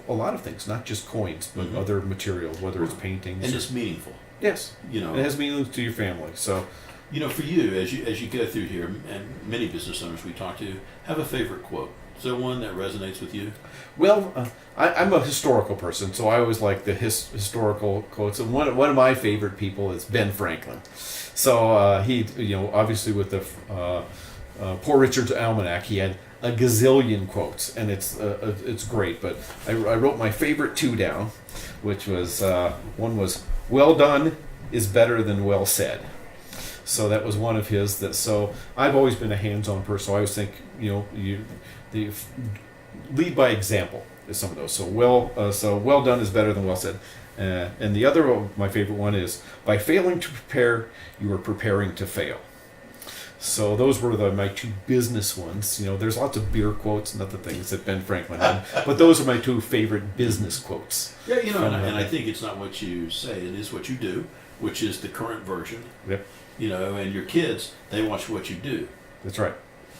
Speaker 1: a lot of things, not just coins, but other materials, whether it's paintings.
Speaker 2: And
Speaker 1: or,
Speaker 2: it's meaningful.
Speaker 1: yes,
Speaker 2: It
Speaker 1: it has meaning to your family. So,
Speaker 2: for you, as you go through here, and many business owners we talk to have a favorite quote. Is there one that resonates with you?
Speaker 1: well, I'm a historical person, so I always like the historical quotes. And one of my favorite people is Ben Franklin. So he, obviously with the Poor Richard's Almanac, he had a gazillion quotes, and it's great. But I wrote my favorite 2 down, which was one was, "Well done is better than well said." So that was one of his. So I've always been a hands-on person. So I always think, the lead by example is some of those. So well done is better than well said. And the other one, my favorite one is, by failing to prepare, you are preparing to fail. So those were my 2 business ones. There's lots of beer quotes and other things that Ben Franklin had, but those are my 2 favorite business quotes.
Speaker 2: Yeah, and I think it's not what you say, it is what you do, which is the current version.
Speaker 1: Yep,
Speaker 2: And your kids, they watch what you do
Speaker 1: that's right.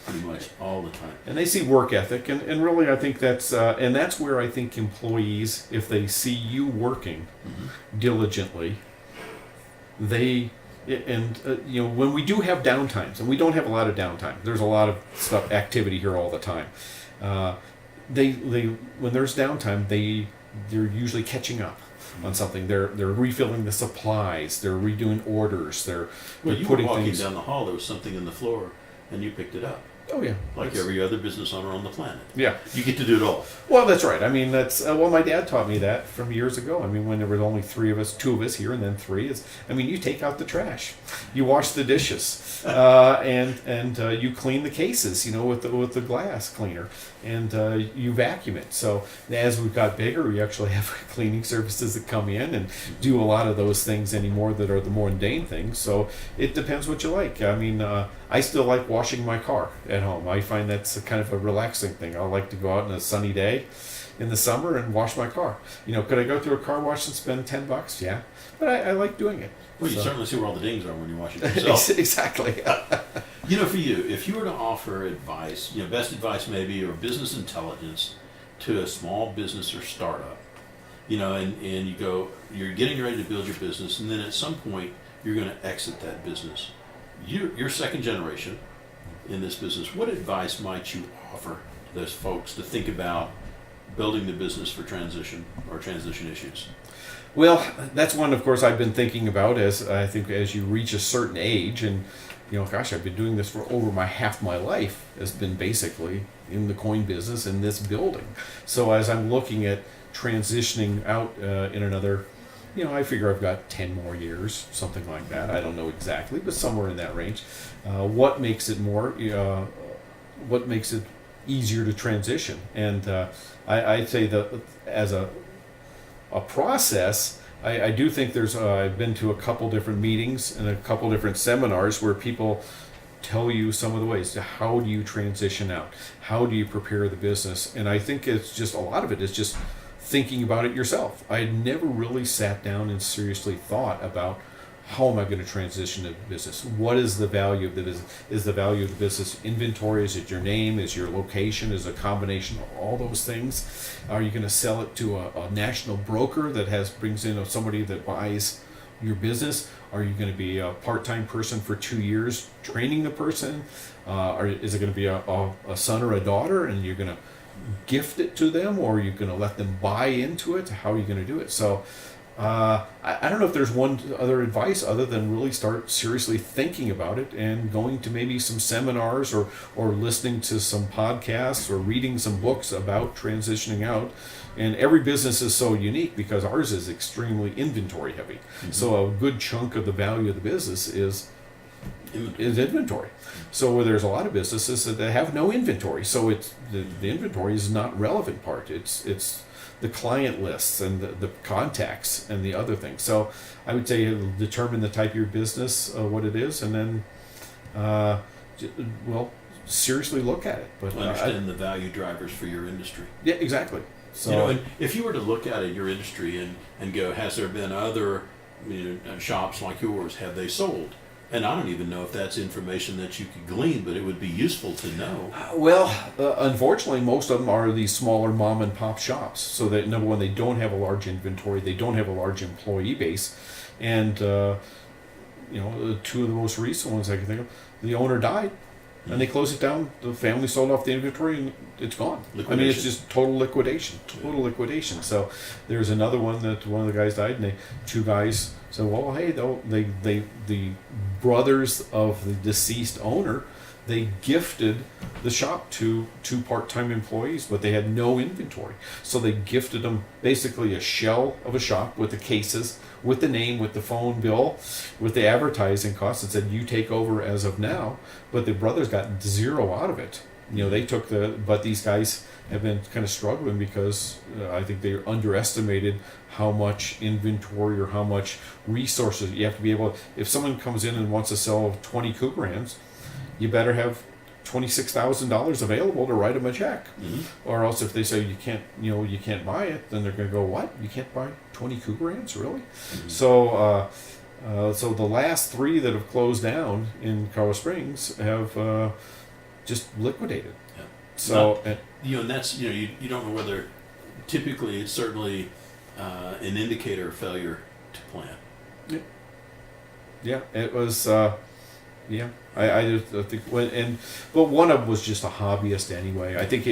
Speaker 2: pretty much all the time.
Speaker 1: And they see work ethic, and really I think that's where I think employees, if they see you working diligently, when we do have downtimes, and we don't have a lot of downtime, there's a lot of activity here all the time. They when there's downtime, they're usually catching up on something. They're refilling the supplies. They're redoing orders. They're
Speaker 2: You
Speaker 1: putting
Speaker 2: were walking
Speaker 1: things
Speaker 2: down the hall, there was something in the floor, and you picked it up.
Speaker 1: Oh yeah,
Speaker 2: Like every other business owner on the planet.
Speaker 1: yeah.
Speaker 2: You get to do it all.
Speaker 1: Well, that's right. I mean, that's my dad taught me that from years ago. I mean, when there were only 3 of us, 2 of us here, and then 3 is. I mean, you take out the trash, you wash the dishes, and you clean the cases, with the glass cleaner, and you vacuum it. So as we've got bigger, we actually have cleaning services that come in and do a lot of those things anymore that are the more mundane things. So it depends what you like. I mean, I still like washing my car at home. I find that's kind of a relaxing thing. I like to go out on a sunny day in the summer and wash my car. Could I go through a car wash and spend $10? Yeah, but I like doing it.
Speaker 2: Well, you certainly see where all the dings are when you wash it yourself.
Speaker 1: Exactly.
Speaker 2: For you, if you were to offer advice, best advice maybe, or business intelligence to a small business or startup, and you're getting ready to build your business, and then at some point you're going to exit that business. You're second generation in this business. What advice might you offer to those folks to think about building the business for transition or transition issues?
Speaker 1: Well, that's one, of course, I've been thinking about as I think as you reach a certain age, and gosh, I've been doing this for over half my life has been basically in the coin business in this building. So as I'm looking at transitioning out in another, I figure I've got 10 more years, something like that. I don't know exactly, but somewhere in that range. What makes it what makes it easier to transition? And I'd say that as a process, I do think I've been to a couple different meetings and a couple different seminars where people tell you some of the ways. How do you transition out? How do you prepare the business? And I think it's just a lot of it is just thinking about it yourself. I had never really sat down and seriously thought about how am I going to transition to business? What is the value of the business? Is the value of the business inventory? Is it your name? Is your location? Is it a combination of all those things? Are you going to sell it to a national broker that brings in somebody that buys your business? Are you going to be a part-time person for 2 years training the person? Or is it going to be a son or a daughter and you're going to gift it to them, or are you going to let them buy into it? How are you going to do it? So I don't know if there's one other advice other than really start seriously thinking about it and going to maybe some seminars or listening to some podcasts or reading some books about transitioning out. And every business is so unique because ours is extremely inventory heavy. Mm-hmm. So a good chunk of the value of the business is inventory. So where there's a lot of businesses that have no inventory. So it's the inventory is not relevant part. It's the client lists and the contacts and the other things. So I would say it'll determine the type of your business, what it is, and then, seriously look at it. But
Speaker 2: understand the value drivers for your industry.
Speaker 1: Yeah, exactly. So
Speaker 2: and if you were to look at your industry and go, has there been other shops like yours? Have they sold? And I don't even know if that's information that you could glean, but it would be useful to know.
Speaker 1: Unfortunately, most of them are these smaller mom and pop shops. So that, number one, they don't have a large inventory, they don't have a large employee base, and two of the most recent ones I can think of, the owner died, and they closed it down. The family sold off the inventory, and it's gone. I mean, it's just total liquidation. So there's another one that one of the guys died, and two guys said, well, hey, the brothers of the deceased owner, they gifted the shop to two part-time employees, but they had no inventory. So they gifted them basically a shell of a shop with the cases, with the name, with the phone bill, with the advertising costs, and said, you take over as of now. But the brothers got zero out of it. They took but these guys have been kind of struggling because I think they underestimated how much inventory or how much resources you have to be able. If someone comes in and wants to sell 20 Cougarans, you better have $26,000 available to write them a check. Mm-hmm. Or else if they say you can't buy it, then they're going to go, what? You can't buy 20 Cougarans, really? Mm-hmm. So the last three that have closed down in Colorado Springs have just liquidated.
Speaker 2: Yeah.
Speaker 1: So
Speaker 2: and that's you don't know whether. Typically, it's certainly an indicator of failure to plan.
Speaker 1: Yeah, it was. I think but one of them was just a hobbyist anyway. I think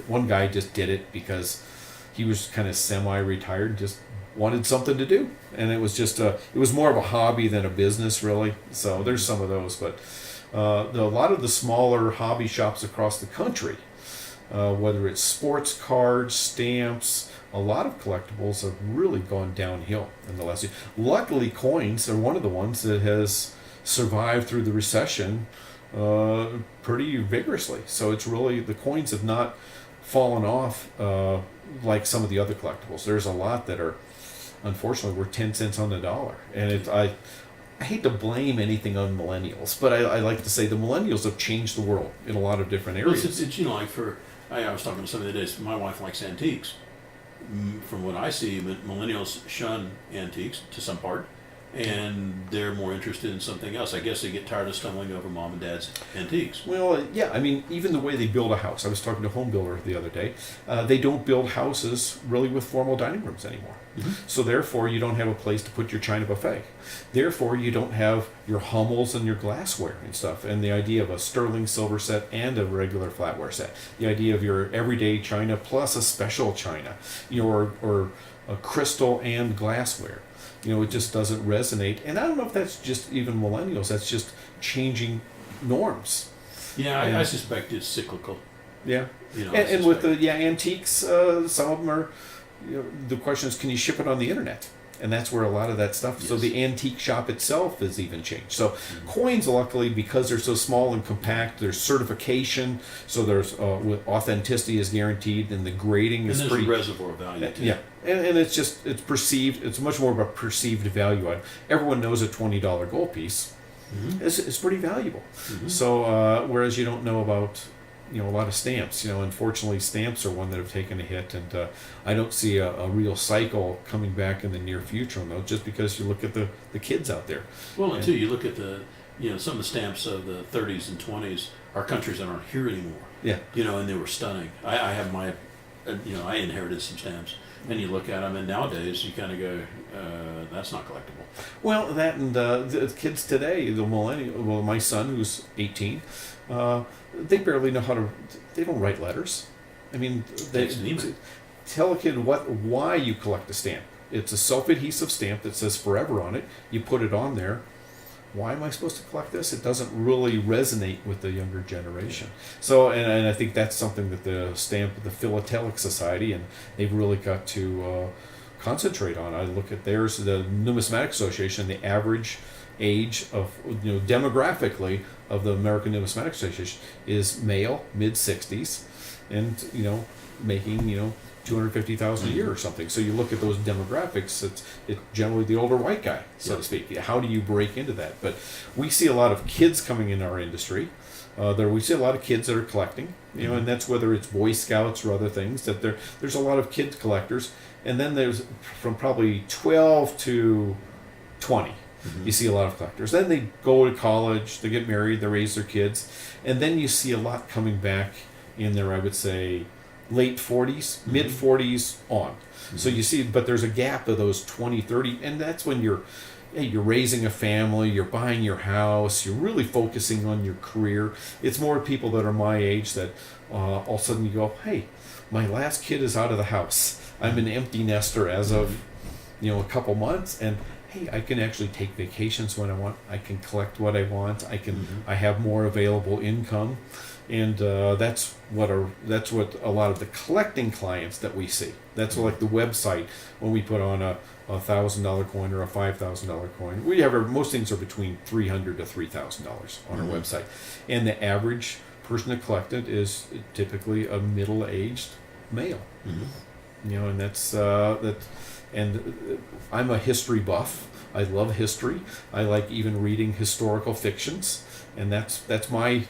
Speaker 1: one guy just did it because he was kind of semi-retired, just wanted something to do, and it was just it was more of a hobby than a business, really. So there's some of those, but a lot of the smaller hobby shops across the country, whether it's sports cards, stamps, a lot of collectibles have really gone downhill in the last year. Luckily, coins are one of the ones that has survived through the recession pretty vigorously. So it's really, the coins have not fallen off like some of the other collectibles. There's a lot that are, unfortunately, worth 10 cents on the dollar. And I hate to blame anything on millennials, but I like to say the millennials have changed the world in a lot of different areas.
Speaker 2: Well, it's I was talking to somebody the other day. My wife likes antiques. From what I see, millennials shun antiques to some part, and they're more interested in something else. I guess they get tired of stumbling over mom and dad's antiques.
Speaker 1: Well, yeah, I mean, even the way they build a house. I was talking to a home builder the other day. They don't build houses really with formal dining rooms anymore. Mm-hmm. So therefore, you don't have a place to put your china buffet. Therefore, you don't have your Hummels and your glassware and stuff. And the idea of a sterling silver set and a regular flatware set. The idea of your everyday china plus a special china. Or crystal and glassware. It just doesn't resonate. And I don't know if that's just even millennials. That's just changing norms.
Speaker 2: Yeah,
Speaker 1: And-
Speaker 2: I suspect it's cyclical.
Speaker 1: Yeah.
Speaker 2: You know,
Speaker 1: And with the antiques, some of them are. The question is, can you ship it on the internet? And that's where a lot of that stuff. So
Speaker 2: Yes.
Speaker 1: the antique shop itself has even changed. So coins, luckily, because they're so small and compact, there's certification. So there's authenticity is guaranteed, and the grading
Speaker 2: and
Speaker 1: is
Speaker 2: there's
Speaker 1: pretty.
Speaker 2: a reservoir value too.
Speaker 1: Yeah, and it's perceived. It's much more of a perceived value. Everyone knows a $20 gold piece is pretty valuable. So whereas you don't know about a lot of stamps. Unfortunately, stamps are one that have taken a hit, and I don't see a real cycle coming back in the near future on those. Just because you look at the kids out there.
Speaker 2: Well, and too, you look at some of the stamps of the 30s and 20s are countries that aren't here anymore.
Speaker 1: Yeah.
Speaker 2: And they were stunning. I have my, I inherited some stamps, and you look at them, and nowadays you kind of go, that's not collectible.
Speaker 1: Well, that and the kids today, the millennial. Well, my son, who's 18. They barely know how to. They don't write letters. I mean,
Speaker 2: It's an email.
Speaker 1: Tell a kid why you collect a stamp. It's a self-adhesive stamp that says forever on it. You put it on there. Why am I supposed to collect this? It doesn't really resonate with the younger generation. So, and I think that's something that the Philatelic Society, and they've really got to concentrate on. I look at theirs, the Numismatic Association, the average age of demographically of the American Numismatic Association is male, mid-60s, and making $250,000 a year or something. So you look at those demographics, it's generally the older white guy, so to speak. How do you break into that? But we see a lot of kids coming in our industry. We see a lot of kids that are collecting, and that's whether it's Boy Scouts or other things. That there's a lot of kids collectors, and then there's from probably 12 to 20. You see a lot of collectors. Then they go to college, they get married, they raise their kids, and then you see a lot coming back in their, I would say, late 40s, mid 40s on. So you see, but there's a gap of those 20, 30, and that's when you're raising a family, you're buying your house, you're really focusing on your career. It's more people that are my age that all of a sudden you go, hey, my last kid is out of the house. I'm an empty nester as of a couple months, and hey, I can actually take vacations when I want. I can collect what I want. I have more available income, and that's what a lot of the collecting clients that we see. That's like the website when we put on a $1,000 coin or a $5,000 coin. We have most things are between $300 to $3,000 on our website, and the average person that collected is typically a middle-aged male. And that's that. And I'm a history buff. I love history. I like even reading historical fictions, and that's my.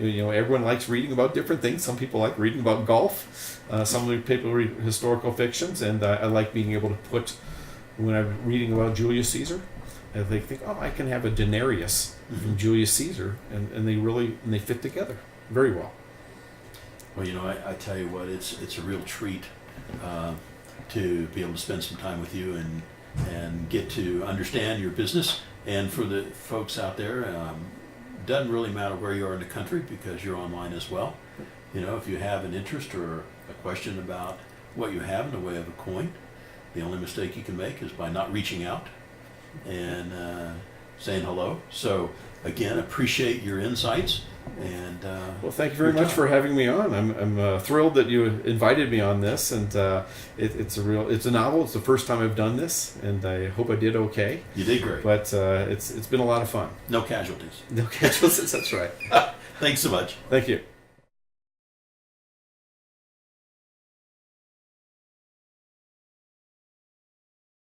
Speaker 1: Everyone likes reading about different things. Some people like reading about golf. Some people read historical fictions, and I like being able to put. When I'm reading about Julius Caesar, and they think, oh, I can have a denarius from Julius Caesar, and they fit together very well.
Speaker 2: Well, I tell you what, it's a real treat to be able to spend some time with you and get to understand your business. And for the folks out there, doesn't really matter where you are in the country because you're online as well. If you have an interest or a question about what you have in the way of a coin, the only mistake you can make is by not reaching out and saying hello. So again, appreciate your insights. And
Speaker 1: well, thank you very much for having me on. I'm thrilled that you invited me on this, and it's a novel. It's the first time I've done this, and I hope I did okay.
Speaker 2: You did great.
Speaker 1: But it's been a lot of fun.
Speaker 2: No casualties.
Speaker 1: No casualties. That's right.
Speaker 2: Thanks so much.
Speaker 1: Thank you.